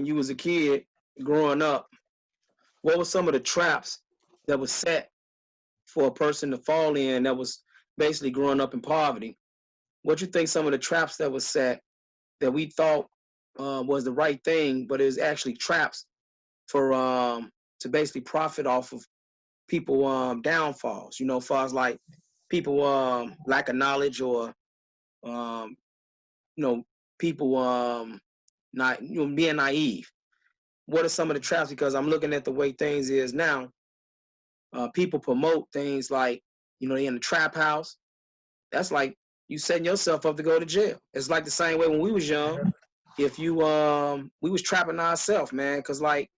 when you was a kid growing up, what were some of the traps that was set for a person to fall in that was basically growing up in poverty? What you think some of the traps that was set that we thought was the right thing, but it was actually traps for to basically profit off of people downfalls, you know, as far as like people lack of knowledge or you know, people not, you know, being naive. What are some of the traps? Because I'm looking at the way things is now. People promote things like, you know, they in the trap house. That's like you setting yourself up to go to jail. It's like the same way when we was young. If you we was trapping ourselves, man, because like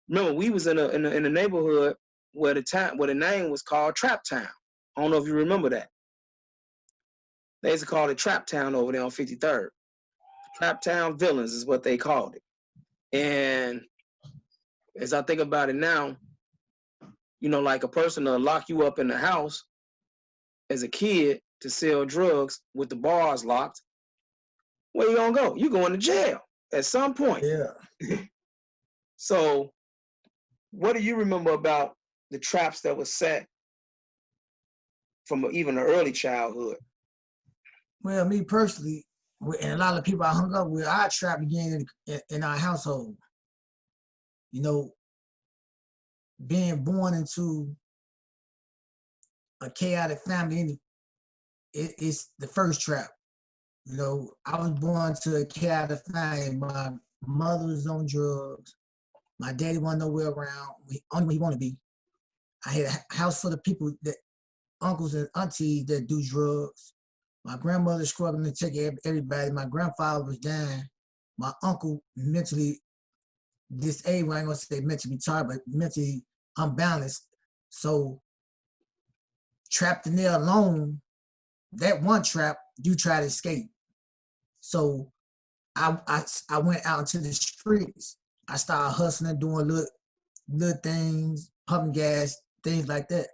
remember we was in a neighborhood where the name was called Trap Town. I don't know if you remember that. They used to call it Trap Town over there on 53rd. Trap Town Villains is what they called it. And as I think about it now, you know, like a person to lock you up in the house as a kid to sell drugs with the bars locked, where you gonna go? You going to jail at some point. Yeah. So what do you remember about the traps that were set from even an early childhood? Well, me personally, and a lot of people I hung up with, our trap began in our household. You know, being born into a chaotic family, it's the first trap. You know, I was born to a chaotic family. My mother was on drugs. My daddy wasn't nowhere around. Only where he wanted to be. I had a house full of people, that uncles and aunties that do drugs. My grandmother struggling to take care of everybody. My grandfather was dying. My uncle mentally disabled. I ain't gonna say mentally retarded, but mentally unbalanced. So trapped in there alone, that one trap, you try to escape. So I went out into the streets. I started hustling, doing little things, pumping gas, things like that.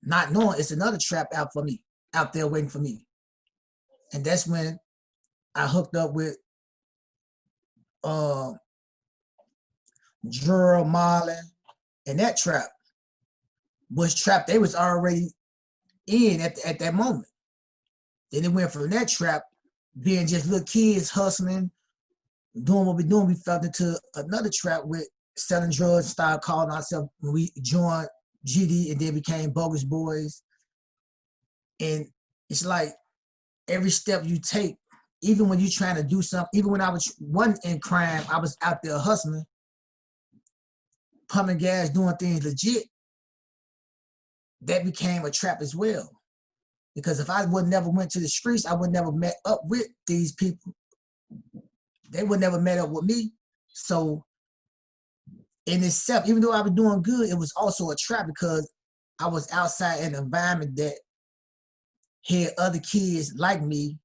Not knowing it's another trap out for me, out there waiting for me. And that's when I hooked up with Gerald Marlin, and that trap was trapped. They was already in at that moment. Then it went from that trap, being just little kids hustling, doing what we're doing, we fell into another trap with selling drugs, started calling ourselves, when we joined GD and then became Bogus Boys. And it's like every step you take, even when you're trying to do something, even when I wasn't in crime, I was out there hustling, pumping gas, doing things legit, that became a trap as well. Because if I would never went to the streets, I would never met up with these people. They would never met up with me. So in itself, even though I was doing good, it was also a trap because I was outside in an environment that had other kids like me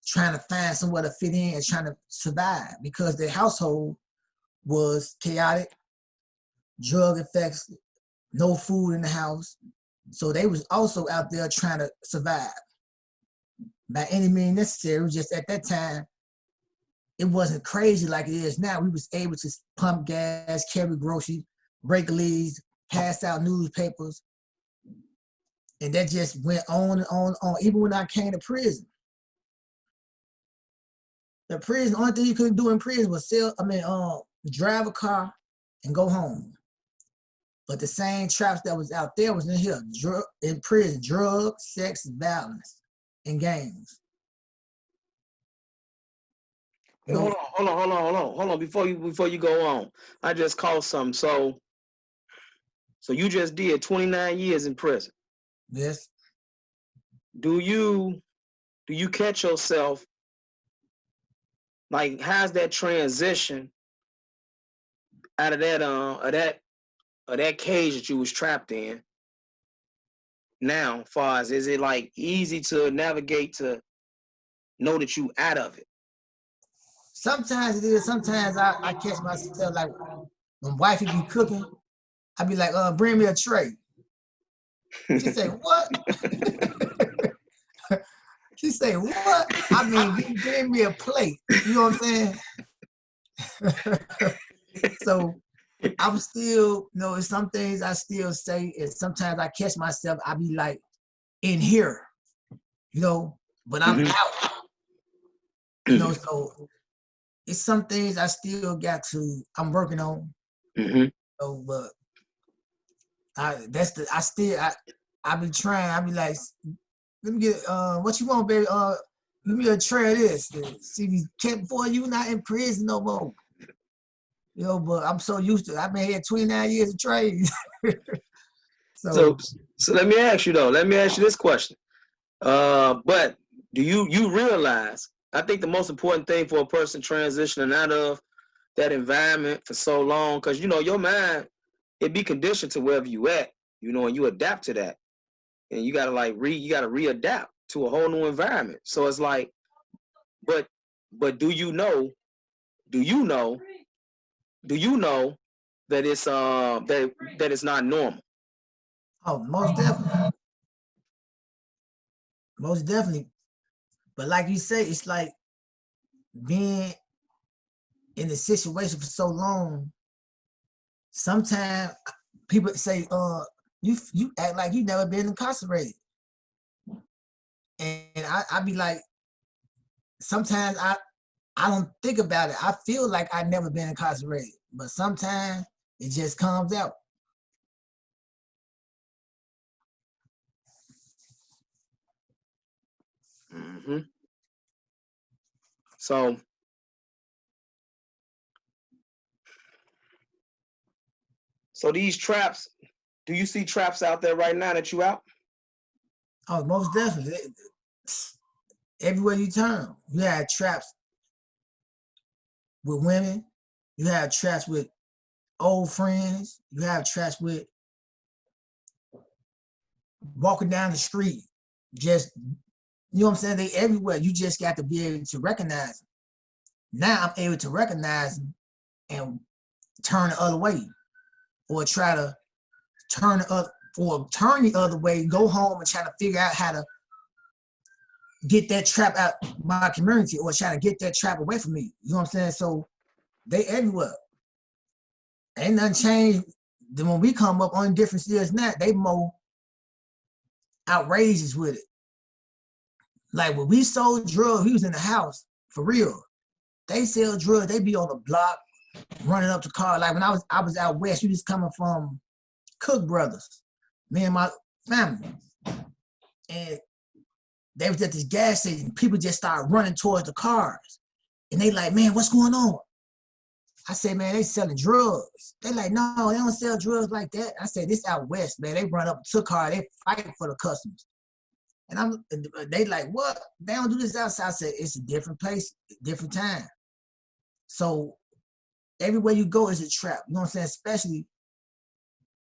trying to find somewhere to fit in and trying to survive because their household was chaotic, drug infected, no food in the house. So they was also out there trying to survive by any means necessary. It was just at that time, it wasn't crazy like it is now. We was able to pump gas, carry groceries, break leads, pass out newspapers. And that just went on and on and on, even when I came to prison. The prison, the only thing you couldn't do in prison was drive a car and go home. But the same traps that was out there was in here, in prison, drugs, sex, violence, and gangs. Hey, hold on. Before you go on, I just caught something. So you just did 29 years in prison. Yes. Do you catch yourself, like, how's that transition out of that cage that you was trapped in now, far as, is it like easy to navigate to know that you out of it? Sometimes it is. Sometimes I catch myself, like when wifey be cooking, I be like, bring me a tray. She say, what? She say, what? I mean, bring me a plate. You know what I'm saying? So I'm still, you know, it's some things I still say, and sometimes I catch myself, I be like in here, you know, but I'm out, you know, so it's some things I still got to, I'm working on, so, but I be trying, I be like, let me get, what you want, baby? Give me a tray of this. See, me kept, boy, you not in prison no more. You know, but I'm so used to it. I've been here 29 years of trade. So, So, so let me ask you though. Let me ask you this question. But do you realize? I think the most important thing for a person transitioning out of that environment for so long, because you know your mind, it be conditioned to wherever you at, you know, and you adapt to that, and you gotta you gotta readapt to a whole new environment. So it's like, but do you know? Do you know? Do you know that it's that it's not normal? oh, most definitely, most definitely. But like you say, it's like being in a situation for so long. Sometimes people say, you act like you never been incarcerated," and I be like, sometimes I don't think about it. I feel like I never been incarcerated, but sometimes it just comes out. Mm-hmm. So these traps, do you see traps out there right now that you out? Oh, most definitely. Everywhere you turn, you have traps with women. You have traps with old friends. You have traps with walking down the street. Just, you know what I'm saying? They everywhere. You just got to be able to recognize them. Now I'm able to recognize them and turn the other way, or try to turn the other, or turn the other way, go home and try to figure out how to get that trap out my community, or try to get that trap away from me. You know what I'm saying? So they everywhere. Ain't nothing changed. Then when we come up, on different years now, they more outrageous with it. Like when we sold drugs, we was in the house for real. They sell drugs, they be on the block running up to car. Like when I was out west, we was coming from Cook Brothers, me and my family, and they was at this gas station. People just started running towards the cars, and they like, man, what's going on? I said, man, they selling drugs. They like, no, they don't sell drugs like that. I said, this out west, man. They run up to car, they fight for the customers. And they like, what? They don't do this outside. I said, it's a different place, different time. So everywhere you go is a trap. You know what I'm saying? Especially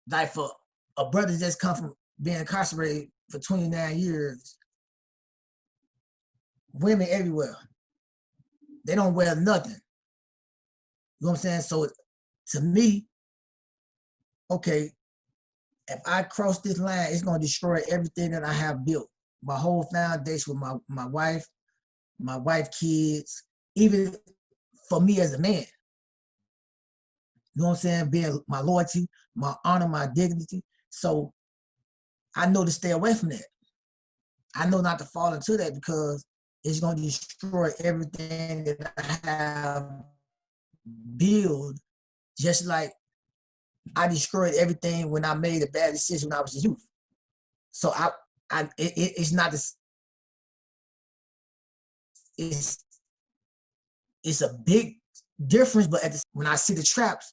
like for a brother just come from being incarcerated for 29 years. Women everywhere. They don't wear nothing. You know what I'm saying? So to me, okay, if I cross this line, it's gonna destroy everything that I have built. My whole foundation with my wife, kids, even for me as a man. You know what I'm saying? Being my loyalty, my honor, my dignity. So I know to stay away from that. I know not to fall into that, because it's gonna destroy everything that I have built, just like I destroyed everything when I made a bad decision when I was a youth. So it's not this. It's a big difference, but when I see the traps,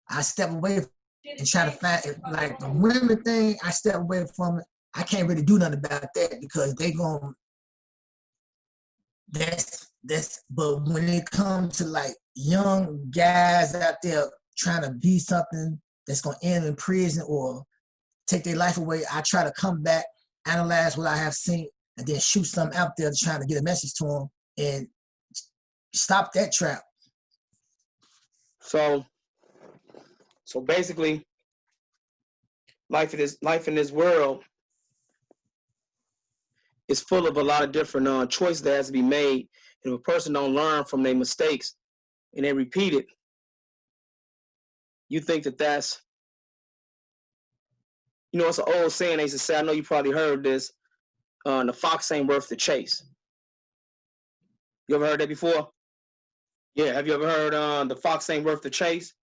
I step away and try to find it. Like the women thing, I step away from it. I can't really do nothing about that, because they gon' that's. But when it comes to like young guys out there trying to be something that's gonna end in prison or take their life away, I try to come back, analyze what I have seen, and then shoot something out there trying to get a message to them and stop that trap. So basically, life in this world is full of a lot of different choices that has to be made. And if a person don't learn from their mistakes and they repeat it, you think that that's, you know, it's an old saying they used to say, I know you probably heard this, the fox ain't worth the chase. You ever heard that before? Yeah, have you ever heard the fox ain't worth the chase?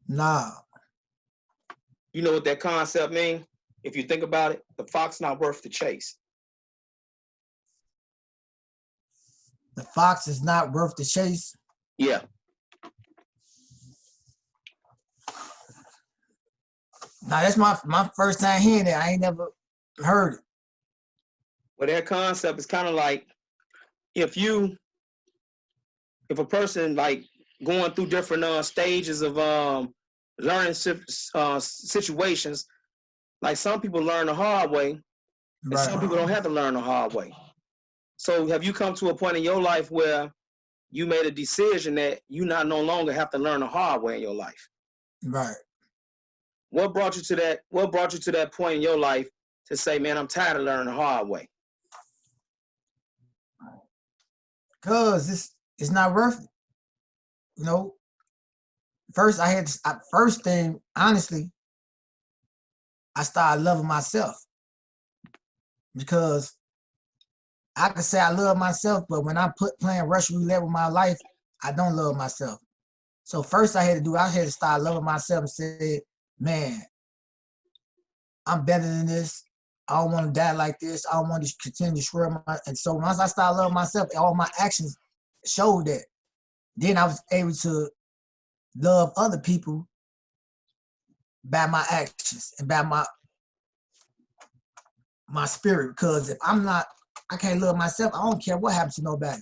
Nah, You know what that concept means? If you think about it, the fox not worth the chase. the fox is not worth the chase. Yeah. Now that's my first time hearing it. I ain't never heard it. Well, that concept is kind of like if a person like going through different stages of learning situations, like some people learn the hard way, and some people don't have to learn the hard way. So have you come to a point in your life where you made a decision that you no longer have to learn the hard way in your life? Right. What brought you to that? What brought you to that point in your life to say, man, I'm tired of learning the hard way? Cause it's not worth it. You know, first first thing, honestly, I started loving myself because I could say I love myself, but when I playing Russian roulette with my life, I don't love myself. So first I had to start loving myself and say, man, I'm better than this. I don't want to die like this. I don't want to continue to swear and so once I started loving myself, all my actions showed that. Then I was able to love other people by my actions and by my spirit. Because if I can't love myself, I don't care what happens to nobody.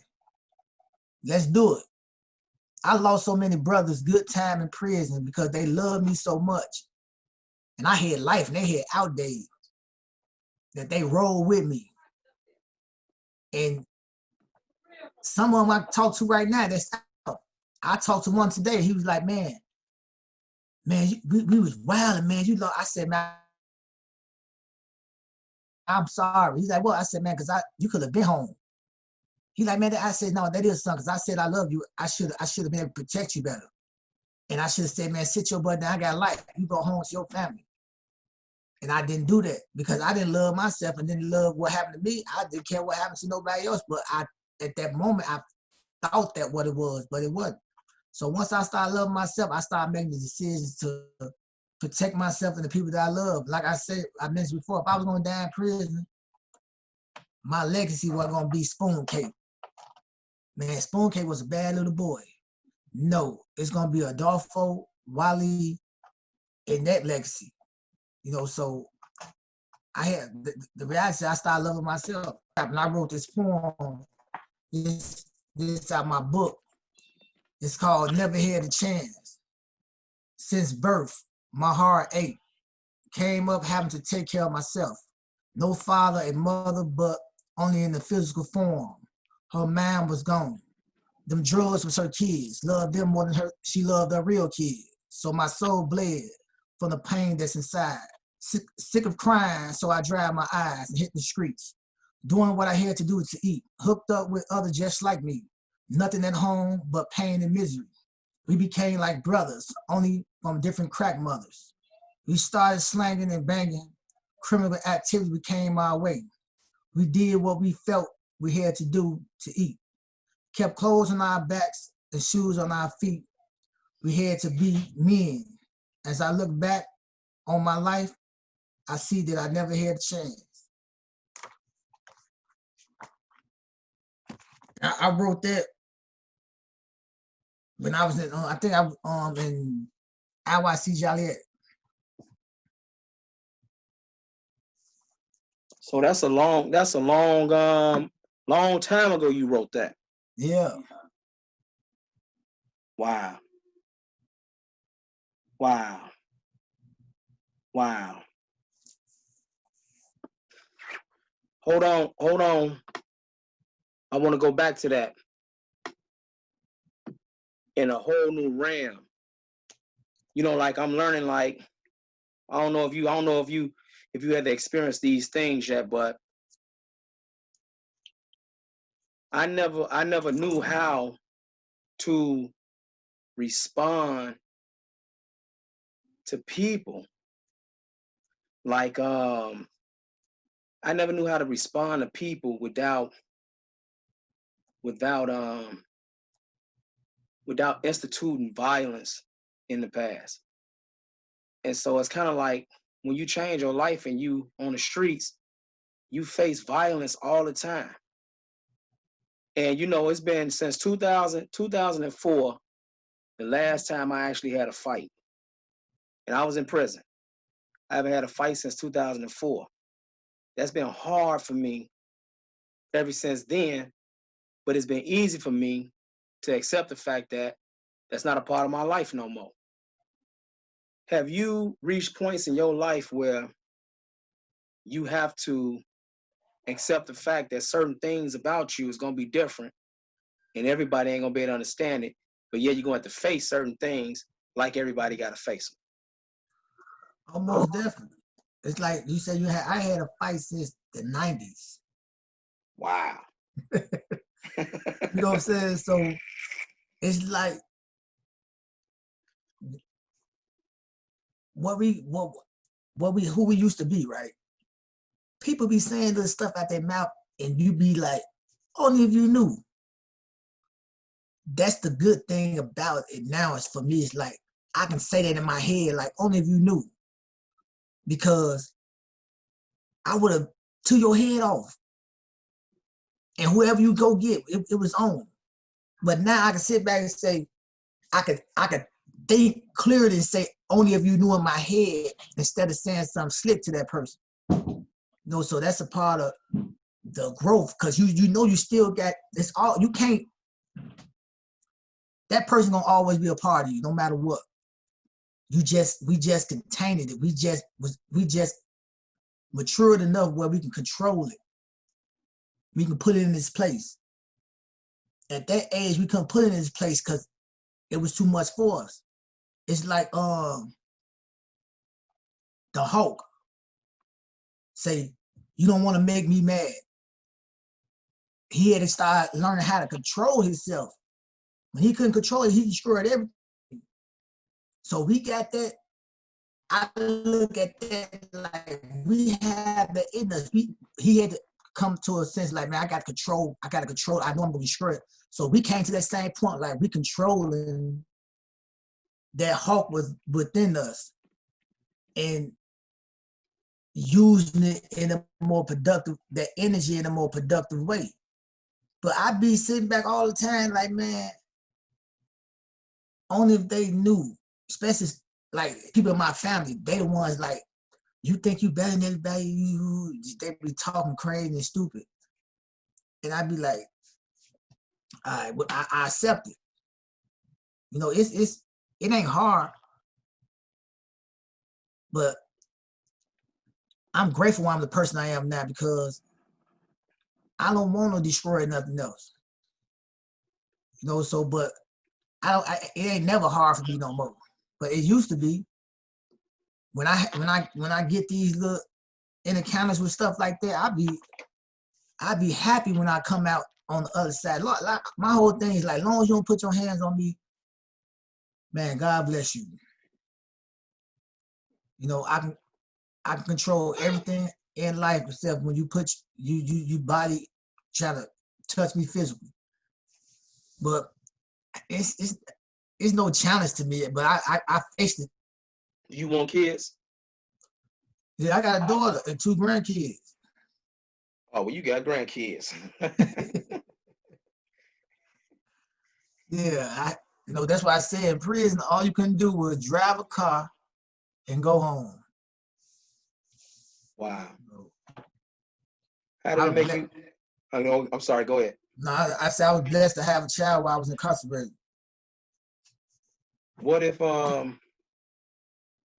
Let's do it. I lost so many brothers good time in prison because they loved me so much. And I had life and they had out days that they rolled with me. And some of them I talk to right now, that's out. I talked to one today. He was like, man, we was wilding, man. You know, I said, man, I'm sorry. He's like, well, I said, man, because you could have been home. He like, man, I said, no, that is something. Because I said I love you. I should have been able to protect you better. And I should have said, man, sit your butt down. I got life. You go home to your family. And I didn't do that because I didn't love myself and didn't love what happened to me. I didn't care what happened to nobody else. But at that moment, I thought that what it was, but it wasn't. So once I started loving myself, I started making the decisions to protect myself and the people that I love. Like I said, I mentioned before, if I was going to die in prison, my legacy wasn't going to be Spoon Cake. Man, Spoon Cake was a bad little boy. No, it's going to be Adolfo, Wally, and that legacy. You know, so I had the reality, I started loving myself. And I wrote this poem, this out my book. It's called Never Had a Chance. Since birth, my heart ached. Came up having to take care of myself. No father and mother, but only in the physical form. Her mind was gone. Them drugs was her kids. Loved them more than she loved her real kids. So my soul bled from the pain that's inside. Sick of crying, so I dried my eyes and hit the streets. Doing what I had to do to eat. Hooked up with others just like me. Nothing at home but pain and misery. We became like brothers, only from different crack mothers. We started slanging and banging. Criminal activity became our way. We did what we felt we had to do to eat. Kept clothes on our backs and shoes on our feet. We had to be men. As I look back on my life, I see that I never had a chance. I wrote that when I was in, I think I was in IYC Joliet. So that's a long long time ago you wrote that. Yeah. Wow. Wow. Wow. Hold on. I want to go back to that in a whole new realm. You know, like I'm learning, like, I don't know if you had to experience these things yet, but I never knew how to respond to people. Like I never knew how to respond to people without without instituting violence in the past. And so it's kind of like when you change your life and you on the streets, you face violence all the time. And you know, it's been since 2004, the last time I actually had a fight. And I was in prison. I haven't had a fight since 2004. That's been hard for me ever since then, but it's been easy for me to accept the fact that that's not a part of my life no more. Have you reached points in your life where you have to accept the fact that certain things about you is going to be different and everybody ain't going to be able to understand it, but yeah, you're going to have to face certain things like everybody got to face them? Almost definitely. It's like you said I had a fight since the 90s. Wow. You know what I'm saying? So it's like who we used to be, right? People be saying this stuff out their mouth and you be like, only if you knew. That's the good thing about it now is for me, it's like I can say that in my head, like only if you knew. Because I would have took your head off. And whoever you go get, it was on. But now I can sit back and say, I could think clearly and say, only if you knew in my head, instead of saying something slick to that person. You know, so that's a part of the growth, because you know you still got this all, you can't, that person gonna always be a part of you, no matter what. We just contained it. We just matured enough where we can control it. We can put it in its place. At that age, we couldn't put it in its place because it was too much for us. It's like the Hulk say, you don't want to make me mad. He had to start learning how to control himself. When he couldn't control it, he destroyed everything. So we got that. I look at that like we have that in us. He had to come to a sense like, man, I got to control. I know I'm going to destroy it. So we came to that same point, like we controlling that Hulk was within us and using it in a more productive, that energy in a more productive way. But I be sitting back all the time like, man, only if they knew, especially like people in my family, they the ones like, you think you better than everybody, they be talking crazy and stupid. And I be like, all right, well, I accept it. You know, it ain't hard, but I'm grateful I'm the person I am now because I don't want to destroy nothing else. You know, so, but it ain't never hard for me no more. But it used to be. When I get these little encounters with stuff like that, I be happy when I come out on the other side. Like my whole thing is like, as long as you don't put your hands on me, man, God bless you. You know, I can control everything in life except when you put you body try to touch me physically. But it's no challenge to me. But I faced it. You want kids? Yeah, I got a daughter and 2 grandkids. Oh, well, you got grandkids. Yeah, you know, that's why I said in prison, all you couldn't do was drive a car and go home. Wow. How did it make you? I'm sorry, go ahead. No, I said I was blessed to have a child while I was incarcerated. What if,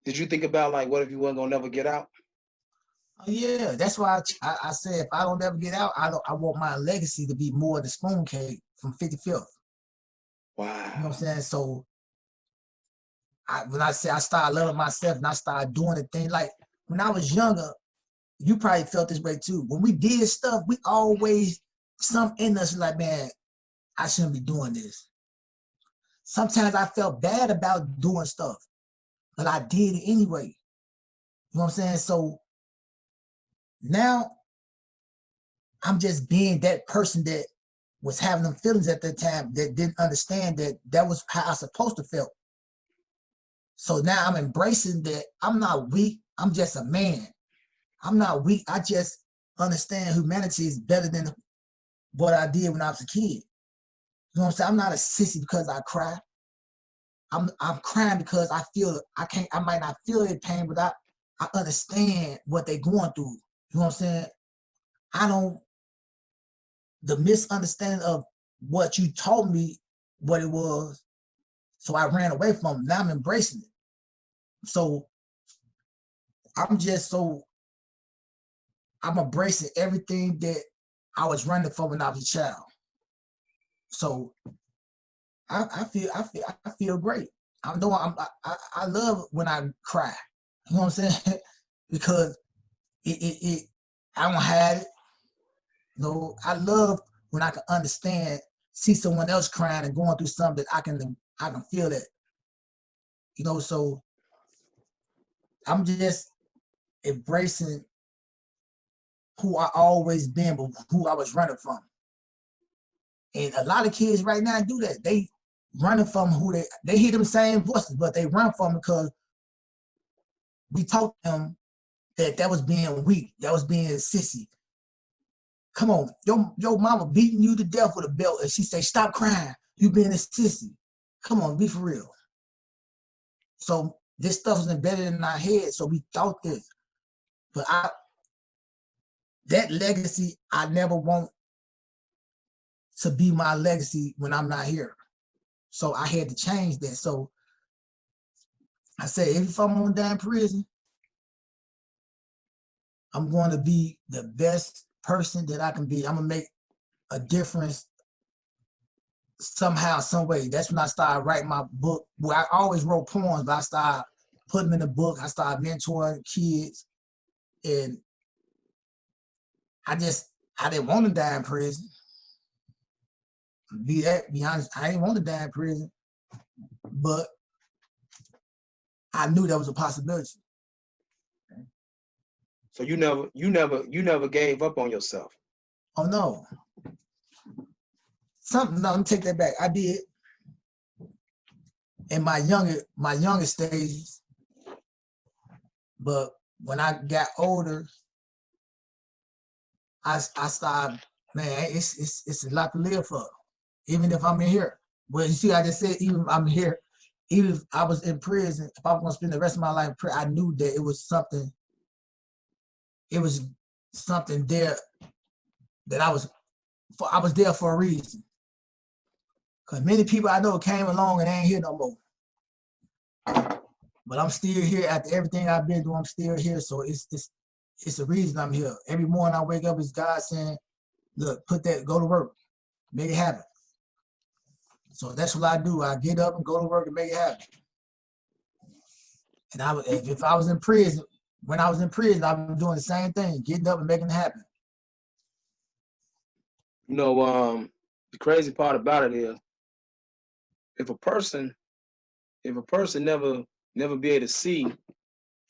did you think about like, what if you weren't gonna never get out? Yeah, that's why I said if I don't ever get out, I want my legacy to be more the spoon cake from 55th. Wow. You know what I'm saying? So when I say I started loving myself and I started doing the thing, like when I was younger, you probably felt this way too. When we did stuff, we always, something in us like, man, I shouldn't be doing this. sometimes I felt bad about doing stuff, but I did it anyway. You know what I'm saying? So now I'm just being that person that was having them feelings at that time that didn't understand that that was how I was supposed to feel. So now I'm embracing that I'm not weak. I'm just a man. I'm not weak. I just understand humanity is better than what I did when I was a kid. You know what I'm saying? I'm not a sissy because I cry. I'm crying because I might not feel their pain, but I understand what they're going through. You know what I'm saying? I don't the misunderstanding of what you told me what it was, so I ran away from it. Now I'm embracing it. So I'm embracing everything that I was running from when I was a child. So I feel great. I love when I cry. You know what I'm saying? Because it I don't have it. You know, I love when I can understand, see someone else crying and going through something that I can feel that. You know, so I'm just embracing who I always been, but who I was running from. And a lot of kids right now do that. They running from who they hear them same voices, but they run from because we taught them that was being weak, that was being sissy. Come on, your mama beating you to death with a belt, and she say, "Stop crying, you being a sissy." Come on, be for real. So this stuff was embedded in our head, so we thought this. But that legacy, I never want to be my legacy when I'm not here. So I had to change that. So I said, if I'm on down prison, I'm going to be the best person that I can be. I'm gonna make a difference somehow, some way. That's when I started writing my book. Well, I always wrote poems, but I started putting them in the book. I started mentoring kids, and I didn't want to die in prison. Be honest, I didn't want to die in prison, but I knew that was a possibility. So you never gave up on yourself. Oh no. No, let me take that back. I did in my younger stages, but when I got older, I started, man, it's a lot to live for, even if I'm in here. Well, you see, I just said, even if I'm here, even if I was in prison, if I was gonna spend the rest of my life in prison, I knew that it was something there that I was there for a reason. Because many people I know came along and ain't here no more. But I'm still here after everything I've been through. I'm still here, so it's a reason I'm here. Every morning I wake up, it's God saying, "Look, go to work, make it happen." So that's what I do. I get up and go to work and make it happen. And if I was in prison, when I was in prison, I was doing the same thing, getting up and making it happen. You know, the crazy part about it is, if a person never be able to see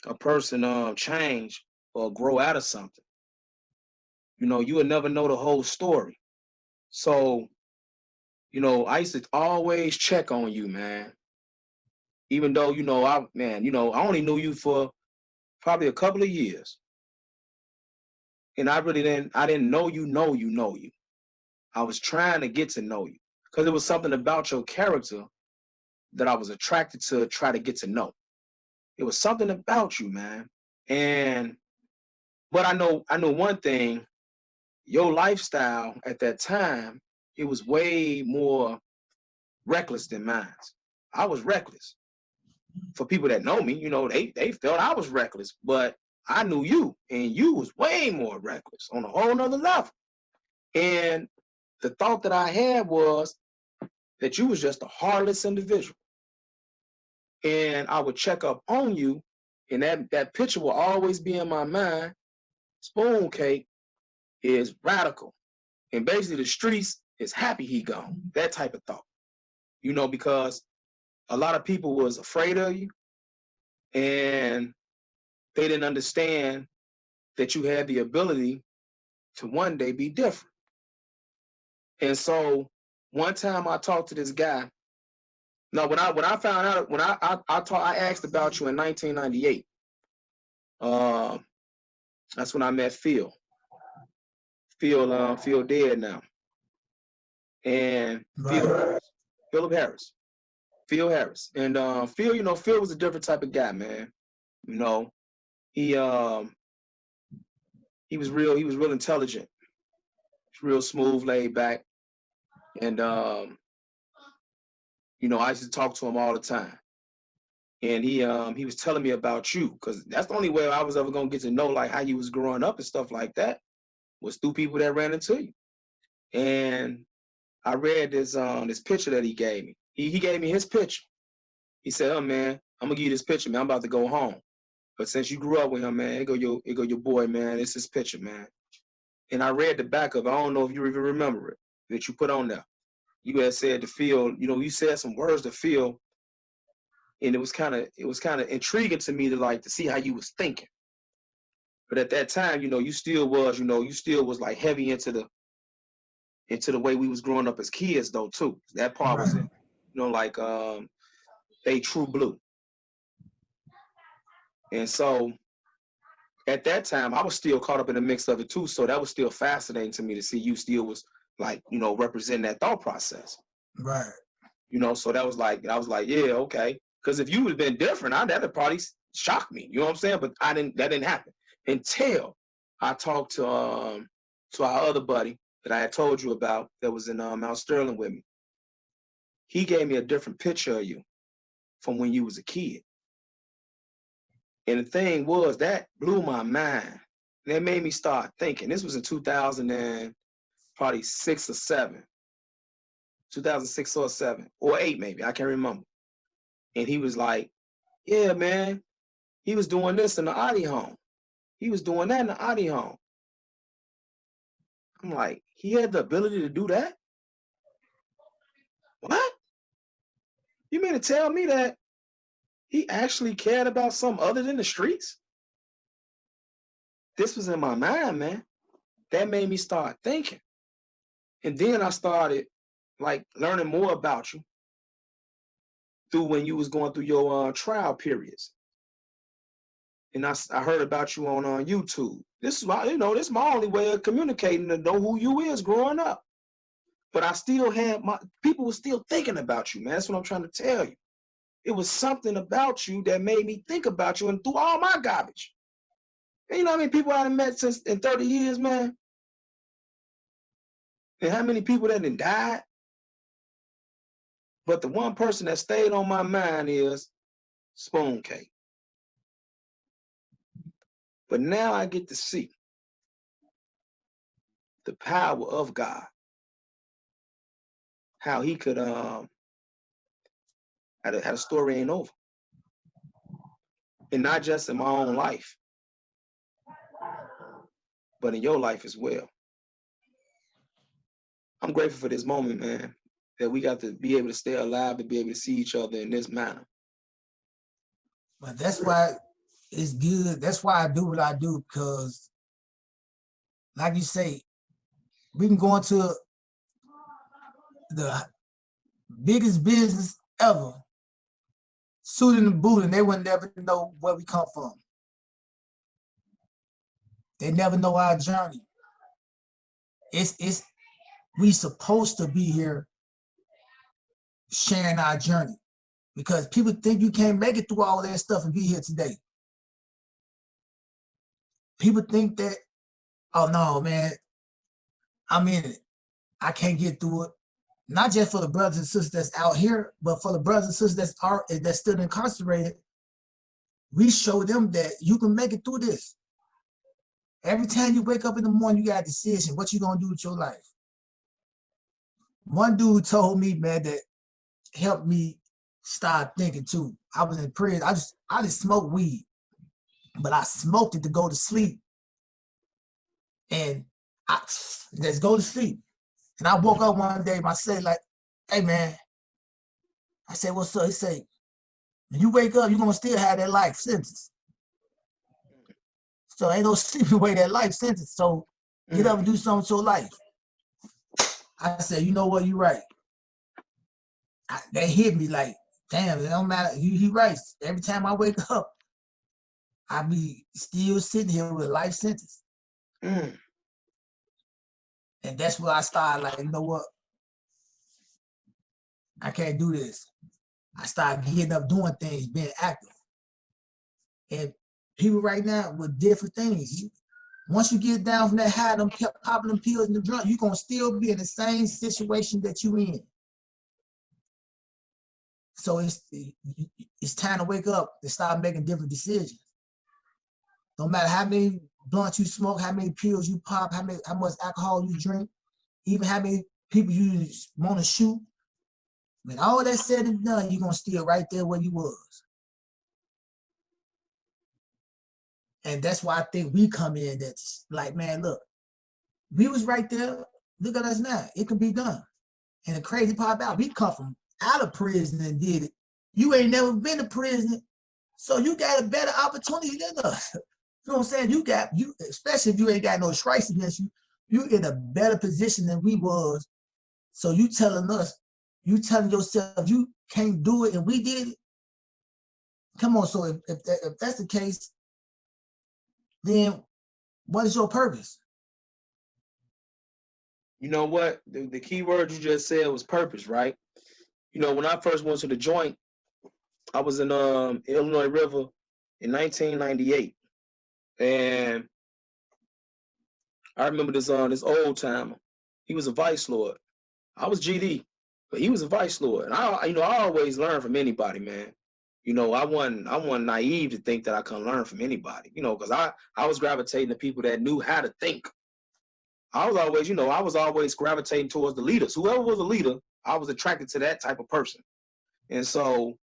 a person change or grow out of something, you know, you will never know the whole story. So, you know, I used to always check on you, man. Even though, I only knew you for probably a couple of years. And I didn't know you. I was trying to get to know you because there was something about your character that I was attracted to try to get to know. It was something about you, man. And but I know one thing, your lifestyle at that time, it was way more reckless than mine. I was reckless. For people that know me, you know, they felt I was reckless, but I knew you, and you was way more reckless on a whole nother level. And the thought that I had was that you was just a heartless individual. And I would check up on you, and that picture will always be in my mind. Spoon Cake is radical. And basically the streets is happy he gone. That type of thought. you know, because a lot of people was afraid of you and they didn't understand that you had the ability to one day be different. And so one time I talked to this guy. No, when I found out, when I asked about you in 1998. That's when I met Phil. Phil dead now. And Right. Philip Harris. Phil Harris. And Phil, you know, Phil was a different type of guy, man. You know, he was real intelligent, real smooth, laid back. And you know, I used to talk to him all the time. And he was telling me about you, because that's the only way I was ever gonna get to know like how you was growing up and stuff like that, was through people that ran into you. And I read this picture that he gave me. He gave me his picture. He said, "Oh man, I'm gonna give you this picture, man. I'm about to go home. But since you grew up with him, man, here go your boy, man. It's his picture, man." And I read the back of it. I don't know if you even remember it, that you put on there. You had said to Phil, you know, you said some words to Phil, and it was kind of intriguing to me to see how you was thinking. But at that time, you know, you still was like heavy into the way we was growing up as kids though too. That part was, Right. you know, like they true blue. And so at that time, I was still caught up in the mix of it too. So that was still fascinating to me to see you still was like, you know, representing that thought process. Right. You know, so that was like, I was like, yeah, okay. Because if you would have been different, that would probably shock me. You know what I'm saying? But that didn't happen until I talked to our other buddy that I had told you about that was in Mount Sterling with me. He gave me a different picture of you from when you was a kid. And the thing was, that blew my mind. That made me start thinking. This was in 2006 or 7. 2006 or 7 or 8 maybe, I can't remember. And he was like, yeah, man, he was doing this in the Audi home. He was doing that in the Audi home. I'm like, he had the ability to do that? What? You mean to tell me that he actually cared about something other than the streets? This was in my mind, man. That made me start thinking. And then I started like learning more about you through when you was going through your trial periods. And I heard about you on YouTube. This is why, you know, this is my only way of communicating, to know who you is growing up. But I still had people were still thinking about you, man. That's what I'm trying to tell you. It was something about you that made me think about you and through all my garbage. And you know how many people I done met since in 30 years, man? And how many people that done died? But the one person that stayed on my mind is Spoon Cake. But now I get to see the power of God. How he could how the story ain't over. And not just in my own life, but in your life as well. I'm grateful for this moment, man, that we got to be able to stay alive and be able to see each other in this manner. But that's why it's good. That's why I do what I do, because like you say, we can go into the biggest business ever, suit and boot, and they would never know where we come from. They never know our journey. It's we supposed to be here sharing our journey, because people think you can't make it through all that stuff and be here today. People think that, oh no, man, I'm in it. I can't get through it. Not just for the brothers and sisters that's out here, but for the brothers and sisters that's still incarcerated. We show them that you can make it through this. Every time you wake up in the morning, you got a decision. What you gonna do with your life? One dude told me, man, that helped me start thinking too. I was in prison. I just smoked weed, but I smoked it to go to sleep. And I let's go to sleep. And I woke up one day, myself like, hey man, I said, what's up? He said, when you wake up, you're gonna still have that life sentence. So ain't no sleeping away that life sentence. So get up and do something with your life. I said, you know what, you're right. That hit me like, damn, it don't matter. He right. Every time I wake up, I be still sitting here with a life sentence. And that's where I started like, you know what? I can't do this. I started getting up doing things, being active. And people right now with different things. Once you get down from that high, them popping them pills and the drug, you're gonna still be in the same situation that you in. So it's time to wake up and start making different decisions. No matter how many blunts you smoke, how many pills you pop, how much alcohol you drink, even how many people you want to shoot. When all that said and done, you're gonna still right there where you was. And that's why I think we come in that's like, man, look, we was right there. Look at us now. It can be done. And the crazy part about we come from out of prison and did it. You ain't never been to prison, so you got a better opportunity than us. You know what I'm saying? You, especially if you ain't got no strikes against you, you in a better position than we was. So you telling us, you telling yourself you can't do it and we did it. Come on, so if that's the case, then what is your purpose? You know what? The key word you just said was purpose, right? You know, when I first went to the joint, I was in Illinois River in 1998, and I remember this old timer. He was a vice lord. I was GD, but he was a vice lord. And I always learn from anybody, man. You know, I wasn't naive to think that I couldn't learn from anybody. You know, because I was gravitating to people that knew how to think. I was always gravitating towards the leaders. Whoever was a leader, I was attracted to that type of person. And so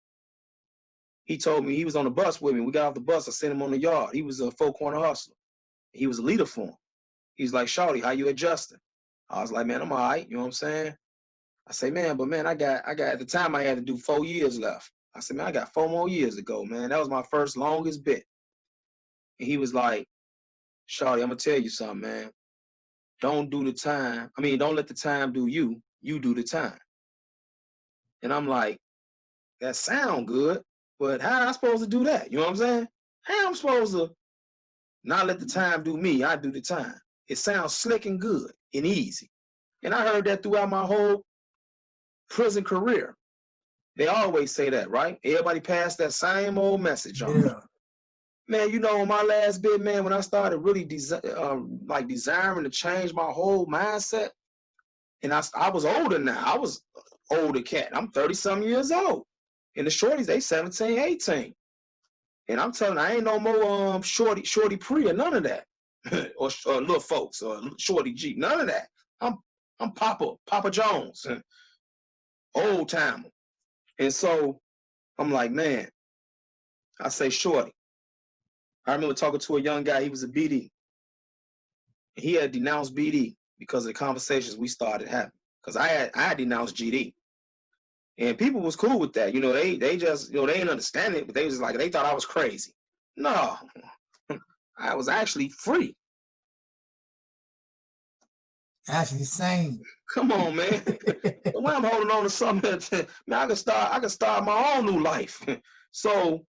he told me, he was on the bus with me. We got off the bus. I sent him on the yard. He was a four-corner hustler. He was a leader for him. He's like, Shawty, how you adjusting? I was like, man, I'm all right. You know what I'm saying? I say, man, but man, I got at the time I had to do 4 years left. I said, man, I got 4 more years to go, man. That was my first longest bit. And he was like, Shawty, I'm gonna tell you something, man. Don't let the time do you. You do the time. And I'm like, that sound good, but how am I supposed to do that? You know what I'm saying? How am I supposed to not let the time do me? I do the time. It sounds slick and good and easy. And I heard that throughout my whole prison career. They always say that, right? Everybody passed that same old message on. Yeah. Man, you know, on my last bit, man, when I started really desiring to change my whole mindset, and I was older now. I was older cat. I'm 30-some years old. And the shorties, they 17, 18. And I'm telling you, I ain't no more shorty pre or none of that. or little folks or shorty G, none of that. I'm Papa Jones, old timer. And so I'm like, man, I say shorty. I remember talking to a young guy, he was a BD. He had denounced BD because of the conversations we started having. Because I had denounced GD. And people was cool with that. You know, they just, they didn't understand it, but they was like, they thought I was crazy. No, I was actually free. Actually sane. Come on, man. When I'm holding on to something, man, I can start my own new life. So,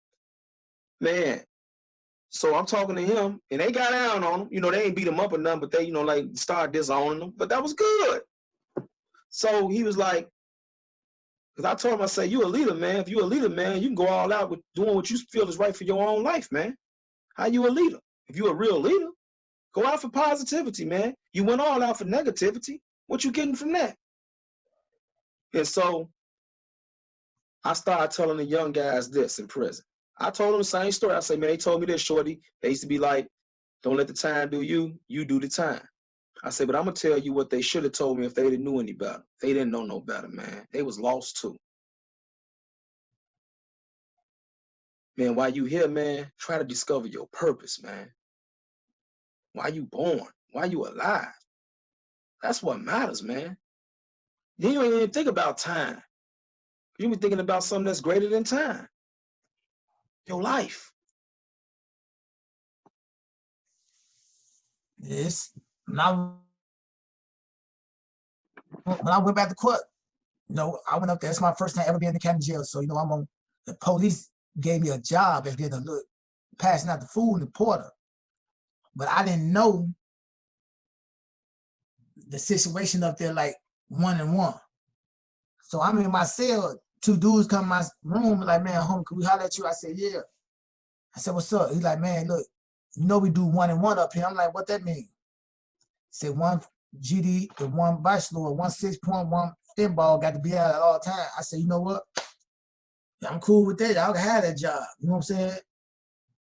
man, so I'm talking to him, and they got down on him. You know, they ain't beat him up or nothing, but they, like started disowning him. But that was good. So he was like, because I told him, I said, you a leader, man. If you a leader, man, you can go all out with doing what you feel is right for your own life, man. How you a leader? If you a real leader, go out for positivity, man. You went all out for negativity. What you getting from that? And so I started telling the young guys this in prison. I told them the same story. I said, man, they told me this, shorty. They used to be like, don't let the time do you, you do the time. I said, but I'm going to tell you what they should have told me if they didn't know any better. They didn't know no better, man. They was lost too. Man, while you here, man, try to discover your purpose, man. Why you born? Why you alive? That's what matters, man. Then you ain't even think about time. You were thinking about something that's greater than time. Your life. Yes. When I went back to court, I went up there. It's my first time ever being in the county jail. So, I'm on the police gave me a job as being a look, passing out the food and the porter. But I didn't know the situation up there like 1-on-1. So I'm in my cell, 2 dudes come in my room like, man, homie, can we holler at you? I said, yeah. I said, what's up? He's like, man, look, we do 1-on-1 up here. I'm like, what that mean? He said 1 GD and 1 bachelor, 1 6.1 thin ball got to be out at all times. I said, you know what? I'm cool with that. Y'all can have that job. You know what I'm saying?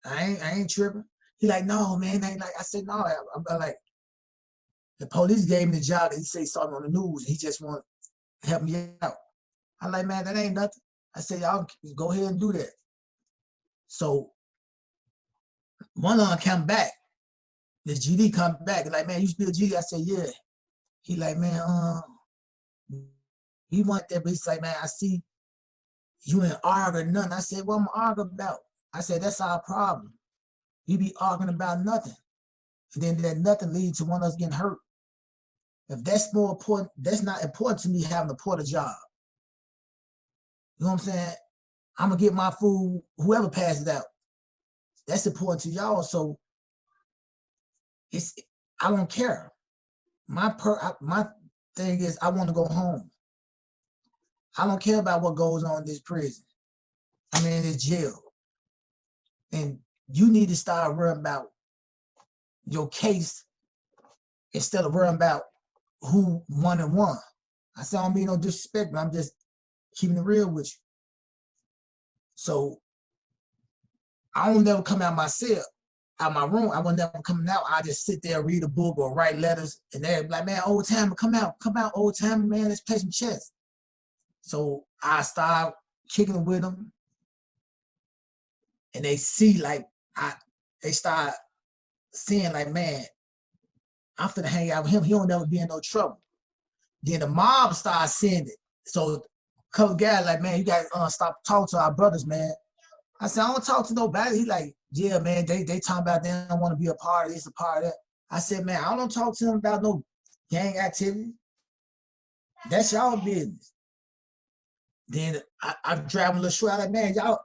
I ain't tripping. He like, no, man, ain't like. I said, no. I'm like, the police gave me the job. He said something on the news. He just want to help me out. I'm like, man, that ain't nothing. I said, y'all go ahead and do that. So one of them come back. The GD come back. Like, man, you still GD? I said, yeah. He like, man, he want that, but he's like, man, I see you ain't arguing nothing. I said, what I'm arguing about? I said, that's our problem. You be arguing about nothing. And then that nothing leads to one of us getting hurt. If that's more important, that's not important to me having a porter job. You know what I'm saying? I'm gonna get my food, whoever passes it out. That's important to y'all. So I don't care. My thing is I want to go home. I don't care about what goes on in this prison. I mean, in this jail. And you need to start worrying about your case instead of worrying about who 1-on-1. I said, I don't mean no disrespect, but I'm just keeping it real with you. So I don't never come out my cell, out my room. I won't never come out. I just sit there, read a book or write letters, and they're like, man, old timer, come out, old timer, man, let's play some chess. So I start kicking it with them, and they see they start seeing like, man, I'm finna hang out with him. He don't never be in no trouble. Then the mob starts seeing it. So a couple guys like, man, you gotta stop talking to our brothers, man. I said, I don't talk to nobody. He like, yeah, man, they talking about they don't want to be a part of this, a part of that. I said, man, I don't talk to them about no gang activity. That's y'all business. Then I drive a little short. I like, man, y'all,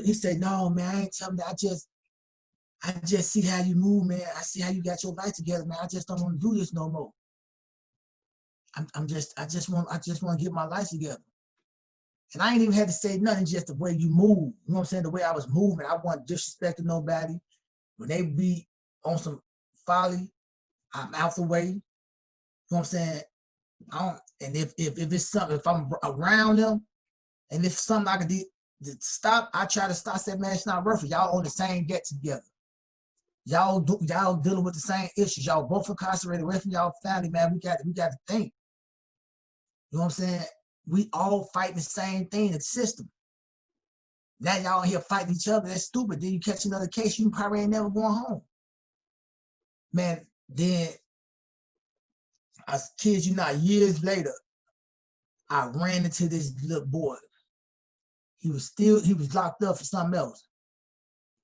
he said, no, man, I ain't telling that. I just see how you move, man. I see how you got your life together, man. I just don't want to do this no more. I just want to get my life together. And I ain't even had to say nothing, just the way you move. You know what I'm saying? The way I was moving, I wasn't disrespecting nobody. When they be on some folly, I'm out the way. You know what I'm saying? And if it's something, if I'm around them, and if something I can do to stop, I try to stop. I said, man, it's not worth it. Y'all on the same debt together. Y'all dealing with the same issues. Y'all both incarcerated away from y'all family, man. We got to think. You know what I'm saying? We all fighting the same thing, the system. Now y'all here fighting each other. That's stupid. Then you catch another case, you probably ain't never going home. Man, then I kid you not, years later, I ran into this little boy. He was locked up for something else.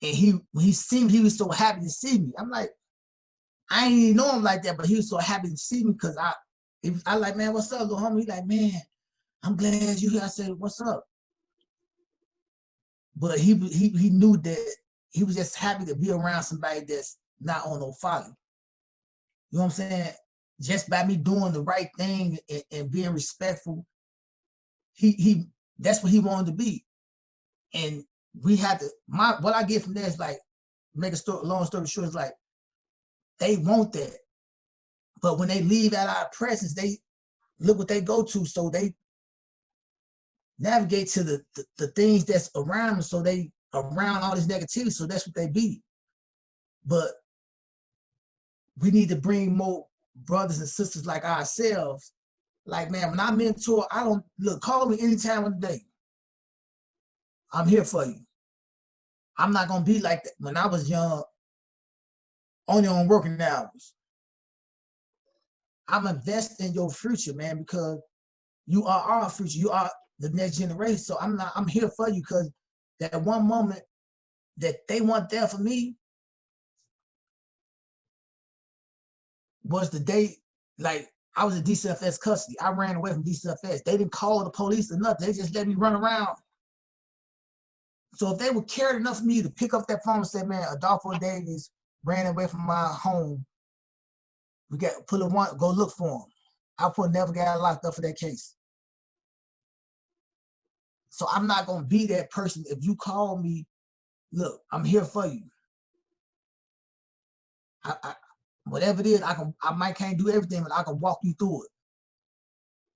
And when he seen me, he was so happy to see me. I'm like, I ain't even know him like that, but he was so happy to see me because I like, man, what's up, little homie? He like, man, I'm glad you here. I said, what's up? But he knew that he was just happy to be around somebody that's not on no folly. You know what I'm saying? Just by me doing the right thing and being respectful, that's what he wanted to be. And we had to, what I get from there is like, long story short, is like, they want that. But when they leave out our presence, they look what they go to. So they navigate to the things that's around them. So they around all this negativity. So that's what they be. But we need to bring more brothers and sisters like ourselves. Like, man, when I mentor, I don't call me any time of the day. I'm here for you. I'm not gonna be like that. When I was young, only on working hours. I'm investing in your future, man, because you are our future. the next generation. So I'm here for you, because that one moment that they weren't there for me was the day, like, I was in DCFS custody. I ran away from DCFS. They didn't call the police or nothing. They just let me run around. So if they were cared enough for me to pick up that phone and say, man, Adolfo Davis ran away from my home, we got go look for him, I would never got locked up for that case. So I'm not gonna be that person. If you call me, look, I'm here for you. Whatever it is, I might can't do everything, but I can walk you through it.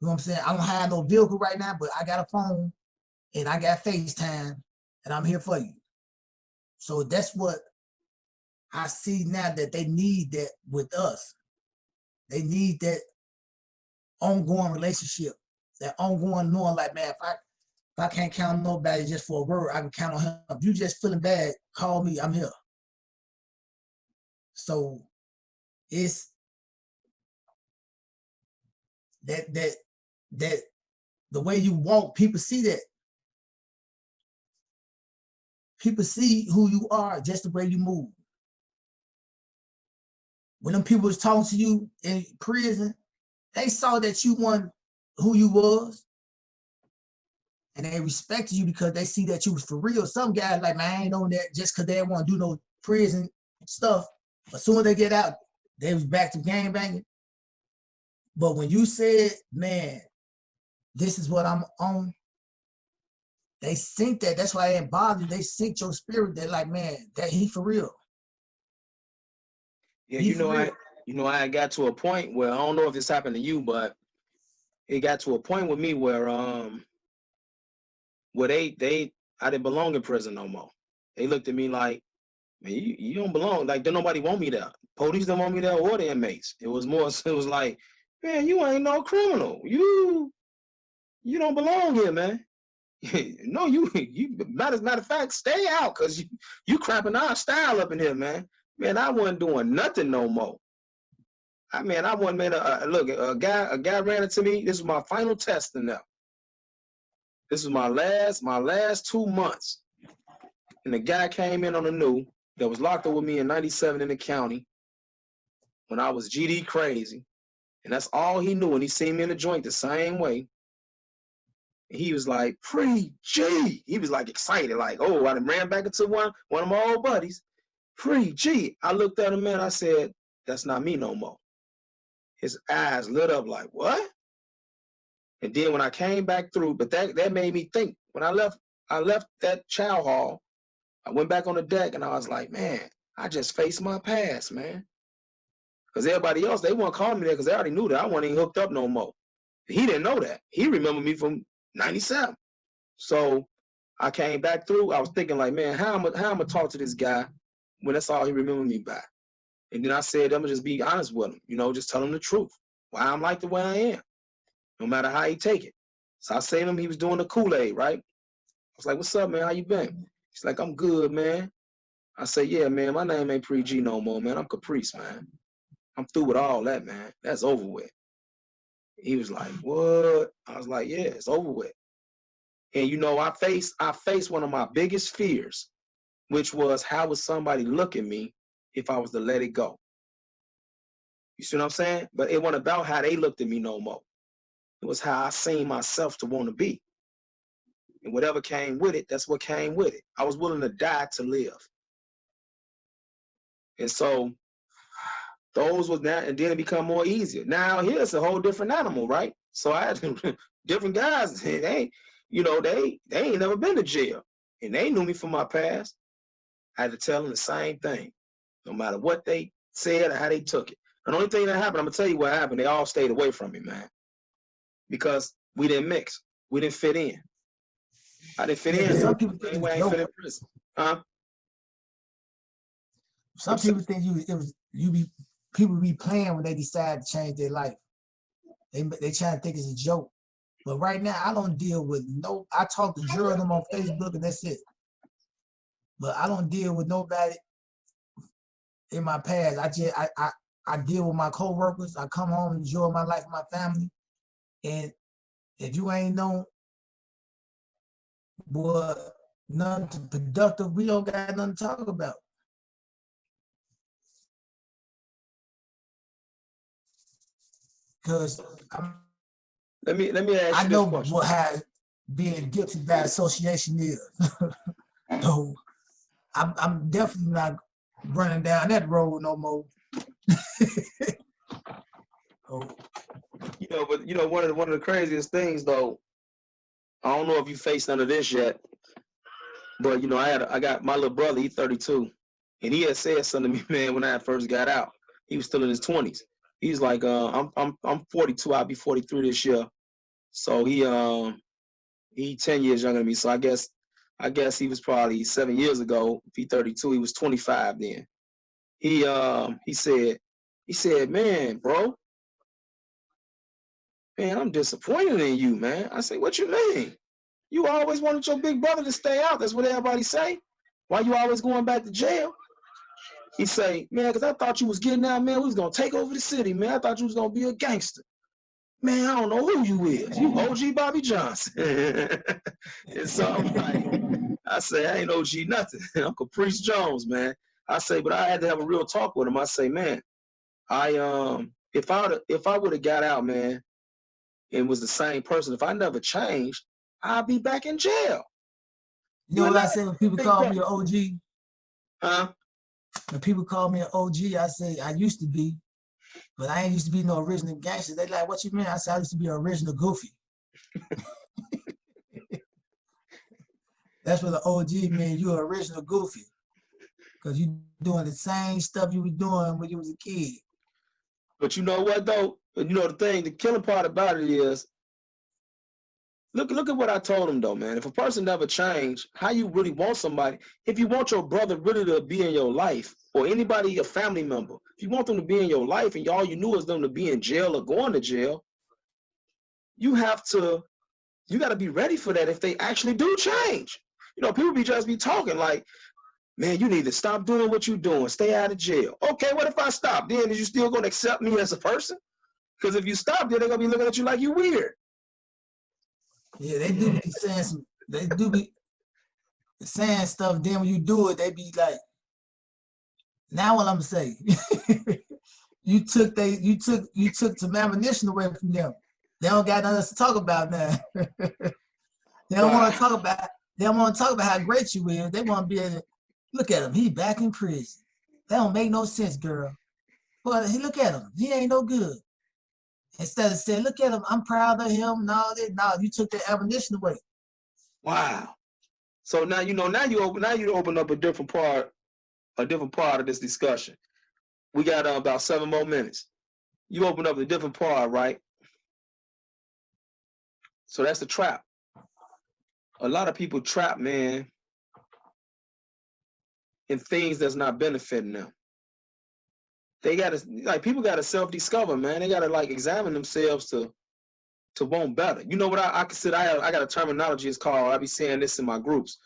You know what I'm saying? I don't have no vehicle right now, but I got a phone and I got FaceTime, and I'm here for you. So that's what I see now, that they need that with us. They need that ongoing relationship, that ongoing knowing, like, man, if I can't count on nobody just for a word, I can count on him. If you just feeling bad, call me, I'm here. So it's that the way you walk, people see that. People see who you are just the way you move. When them people was talking to you in prison, they saw that you weren't who you was, and they respected you because they see that you was for real. Some guys like, man, I ain't on that just because they didn't want to do no prison stuff. As soon as they get out, they was back to gang banging. But when you said, man, this is what I'm on, they think that. That's why they ain't bothered. They sink your spirit. They're like, man, that he for real. Yeah, I got to a point where, I don't know if this happened to you, but it got to a point with me where I didn't belong in prison no more. They looked at me like, man, you don't belong. Like, don't nobody want me there. Police don't want me there, or the inmates. It was like, man, you ain't no criminal. You don't belong here, man. No, you matter of fact, stay out, because you crapping our style up in here, man. Man, I wasn't doing nothing no more. I wasn't, man. Look, a guy ran into me. This was my final testing now. This was my last 2 months. And the guy came in on the new that was locked up with me in 97 in the county when I was GD crazy. And that's all he knew. And he seen me in the joint the same way. And he was like, Pre-G. He was like excited, like, oh, I done ran back into one of my old buddies. Pre-G. I looked at him, man. I said, that's not me no more. His eyes lit up like, what? And then when I came back through, but that made me think. When I left that chow hall, I went back on the deck and I was like, man, I just faced my past, man. Because everybody else, they weren't calling me there because they already knew that I wasn't even hooked up no more. He didn't know that. He remembered me from 97. So I came back through. I was thinking like, man, how am I gonna talk to this guy when that's all he remembered me by? And then I said, I'm gonna just be honest with him, just tell him the truth. Why I'm like the way I am, no matter how he take it. So I said to him, he was doing the Kool-Aid, right? I was like, what's up, man? How you been? He's like, I'm good, man. I said, yeah, man, my name ain't Pre-G no more, man. I'm Caprice, man. I'm through with all that, man. That's over with. He was like, what? I was like, yeah, it's over with. And I faced one of my biggest fears, which was, how would somebody look at me if I was to let it go? You see what I'm saying? But it wasn't about how they looked at me no more. It was how I seen myself to want to be. And whatever came with it, that's what came with it. I was willing to die to live. And so those was that, and then it become more easier. Now here's a whole different animal, right? So I had different guys, and they ain't never been to jail. And they knew me from my past. I had to tell them the same thing, no matter what they said or how they took it. And the only thing that happened, I'm gonna tell you what happened. They all stayed away from me, man. Because we didn't mix. We didn't fit in. I didn't fit in. Some people think I ain't fit in prison. Some people think people be playing when they decide to change their life. They try to think it's a joke. But right now, I don't deal with I talk to them on Facebook and that's it. But I don't deal with nobody in my past. I deal with my co-workers. I come home and enjoy my life with my family. And if you ain't known boy, nothing productive. We don't got nothing to talk about. Because let me ask I you know this question. what has being guilty by association is. So I'm definitely not running down that road no more. Oh. But one of the craziest things though, I don't know if you faced none of this yet, but I got my little brother, he's 32, and he had said something to me, man, when I first got out. He was still in his 20s. He's like, I'm 42, I'll be 43 this year. So he 10 years younger than me. So I guess he was probably 7 years ago. If he 32, he was 25 then. He said, man, bro, man, I'm disappointed in you, man. I say, what you mean? You always wanted your big brother to stay out. That's what everybody say. Why you always going back to jail? He say, man, because I thought you was getting out, man. We was going to take over the city, man. I thought you was going to be a gangster. Man, I don't know who you is. You OG Bobby Johnson. And so I'm like, I say, I ain't OG nothing. I'm Caprice Jones, man. I say, but I had to have a real talk with him. I say, man, if I would have got out, man, and was the same person, if I never changed, I'd be back in jail. You know what I say when people call me an OG? Huh? When people call me an OG, I say I used to be, but I ain't used to be no original gangster. They like, what you mean? I say I used to be an original goofy. That's what the OG means. You're an original goofy. Because you doing the same stuff you were doing when you was a kid. But you know what though? The killing part about it is, look at what I told him though, man. If a person never changed, how you really want somebody? If you want your brother really to be in your life, or anybody, a family member, if you want them to be in your life and all you knew is them to be in jail or going to jail, you got to be ready for that if they actually do change. People just be talking like, man, you need to stop doing what you're doing. Stay out of jail. Okay, what if I stop? Then is you still going to accept me as a person? Because if you stop, then they're going to be looking at you like you weird. Yeah, they do be saying they do be saying stuff. Then when you do it, they be like, now what I'm saying? you took some ammunition away from them. They don't got nothing else to talk about now. They don't want to talk about. They don't want to talk about how great you is. They want to be able to look at him. He back in prison. That don't make no sense, girl. But look at him. He ain't no good. Instead of saying, look at him, I'm proud of him and all that. No, you took the ammunition away. Wow. So now you open up a different part of this discussion. We got about 7 more minutes. You open up a different part, right? So that's the trap. A lot of people trap, man, in things that's not benefiting them. People gotta self-discover, man. They gotta examine themselves to want better. You know what I consider? I got a terminology. It's called. I be saying this in my groups.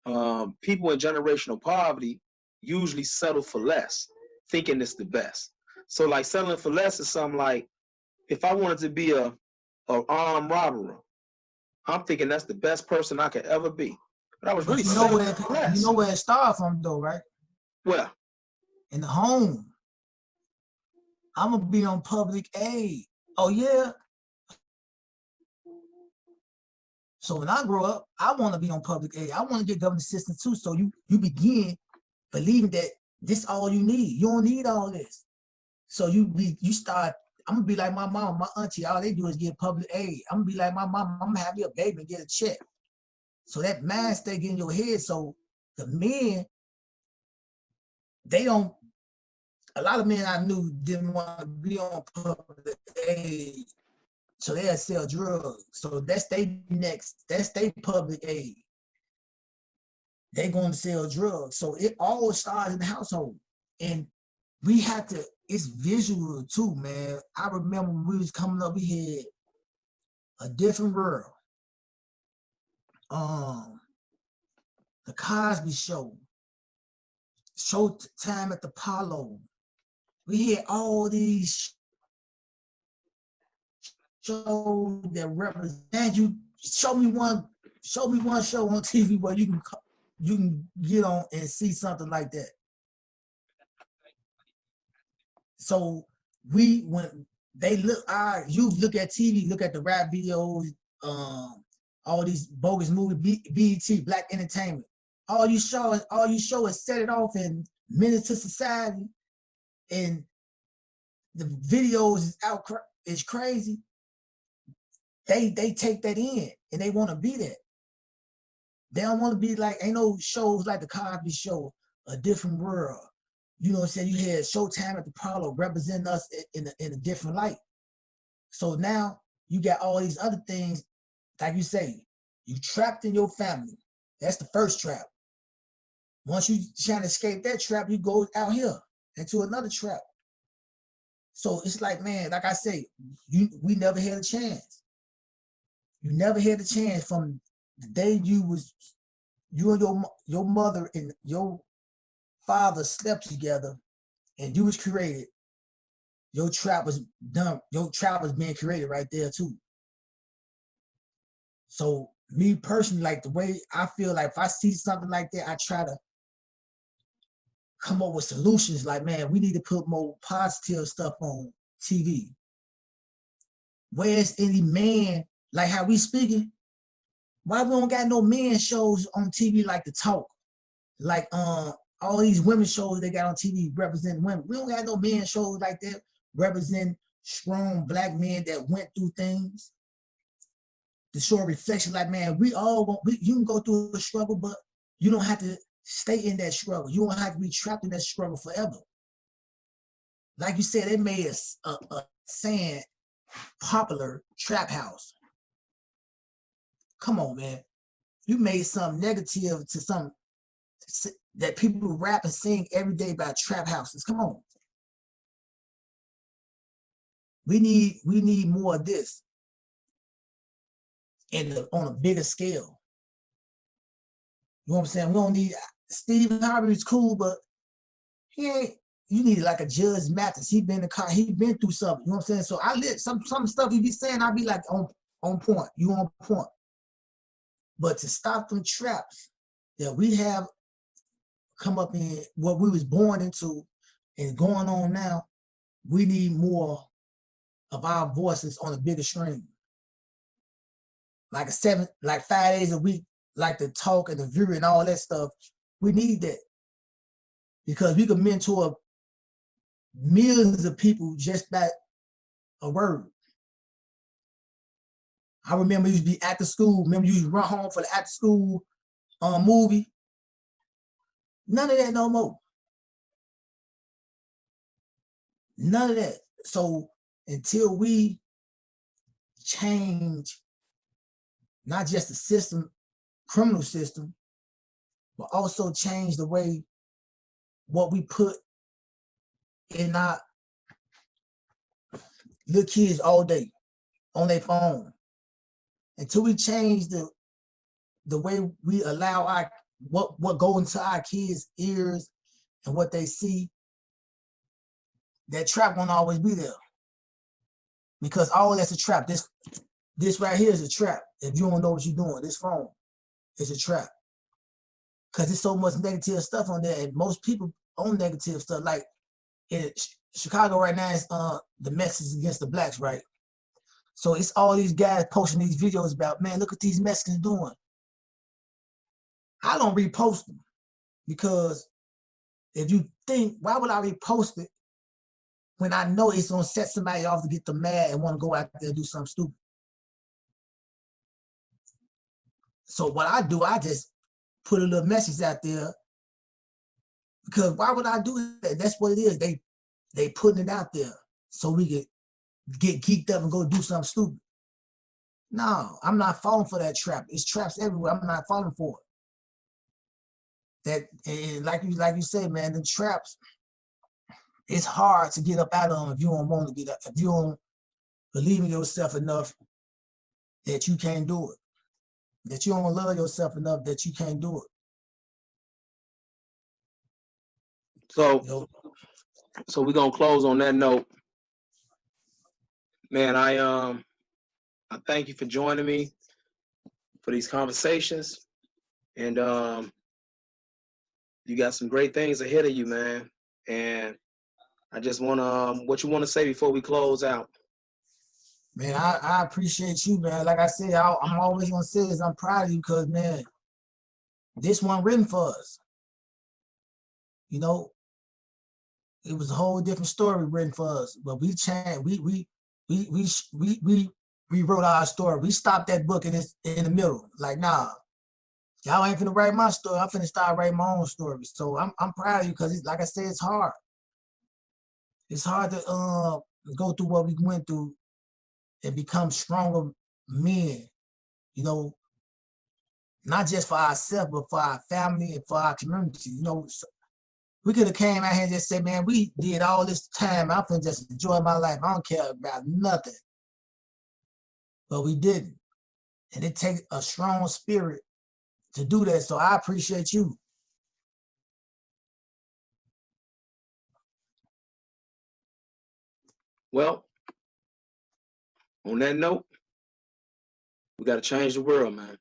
People in generational poverty usually settle for less, thinking it's the best. So settling for less is something like, if I wanted to be a armed robber, I'm thinking that's the best person I could ever be. But I was really settling for less. You know where it started from though, right? Where? In the home. I'm gonna be on public aid. Oh yeah. So when I grow up, I want to be on public aid. I want to get government assistance too. So you begin believing that this all you need. You don't need all this. So you start. I'm gonna be like my mom, my auntie. All they do is get public aid. I'm gonna be like my mom. I'm gonna have you a baby and get a check. So that mind stay in your head. So the men, they don't. A lot of men I knew didn't want to be on public aid. So they'll sell drugs. So that's their public aid. They're going to sell drugs. So it all starts in the household. And we had to, it's visual too, man. I remember when we was coming up, we had a different world. The Cosby Show, Showtime at the Apollo. We had all these shows that represent you. Show me one show me one show on TV where you can get on and see something like that. So when they look, our youth look at TV, look at the rap videos, all these bogus movies, BET, Black Entertainment. All you show is set it off and menace to society, and the videos is crazy. They take that in and they want to be that. They don't want to be like, ain't no shows like the Cosby Show, A Different World. You know what I'm saying? You had Showtime at the Apollo representing us in a different light. So now you got all these other things, like you say, you trapped in your family. That's the first trap. Once you trying to escape that trap, you go out here into another trap. So it's like, man, like I say, we never had a chance. You never had a chance from the day you and your mother and your father slept together and you was created. Your trap was done. Your trap was being created right there too. So me personally, like the way I feel, like if I see something like that, I try to come up with solutions. Like, man, we need to put more positive stuff on TV. Where's any man, like how we speaking? Why we don't got no men shows on TV like The Talk? Like all these women shows they got on TV representing women. We don't got no men shows like that representing strong Black men that went through things. To show a reflection, like, man, you can go through a struggle, but you don't have to stay in that struggle. You don't have to be trapped in that struggle forever. Like you said, they made a saying popular, trap house. Come on, man. You made something negative to something that people rap and sing every day about trap houses. Come on. We need more of this on a bigger scale. You know what I'm saying? We don't need Steve Harvey's cool, but he ain't. You need like a Judge Mathis. He been through something. You know what I'm saying? So I live some stuff he be saying, I be like on point. You on point. But to stop them traps that we have come up in what we was born into and going on now, we need more of our voices on a bigger stream. Like 5 days a week, like The Talk and The View and all that stuff. We need that because we can mentor millions of people just by a word. I remember you used to be after school. Remember you used to run home for the after school movie. None of that no more. None of that. So until we change not just the system, criminal system, but also change the way what we put in our little kids all day on their phone. Until we change the way we allow what go into our kids' ears and what they see, that trap won't always be there. Because all that's a trap. This right here is a trap. If you don't know what you're doing, this phone is a trap. Because there's so much negative stuff on there, and most people own negative stuff. Like in Chicago right now, it's the message against the blacks, right? So it's all these guys posting these videos about, man, look what these Mexicans doing. I don't repost them because if you think, why would I repost it when I know it's gonna set somebody off to get them mad and want to go out there and do something stupid? So what I do, I just put a little message out there because why would I do that? That's what it is. They putting it out there so we could get geeked up and go do something stupid. No, I'm not falling for that trap. It's traps everywhere. I'm not falling for it. That, and like you said, man, the traps, it's hard to get up out of them if you don't want to get up. If you don't believe in yourself enough that you can't do it. That you don't love yourself enough that you can't do it. So we're gonna close on that note. Man, I thank you for joining me. for these conversations. And you got some great things ahead of you, man. And I just want to, what you want to say before we close out? Man, I appreciate you, man. Like I said, I'm always gonna say this. I'm proud of you because, man, this one written for us. You know, it was a whole different story written for us, but we changed. We wrote our story. We stopped that book in the middle. Like, nah, y'all ain't finna write my story. I'm finna start writing my own story. So I'm proud of you because, like I said, it's hard. It's hard to go through what we went through and become stronger men. You know, not just for ourselves, but for our family and for our community. You know, so we could have came out here and just said, man, we did all this time. I'm finna just enjoy my life. I don't care about nothing. But we didn't. And it takes a strong spirit to do that. So I appreciate you. Well, on that note, we got to change the world, man.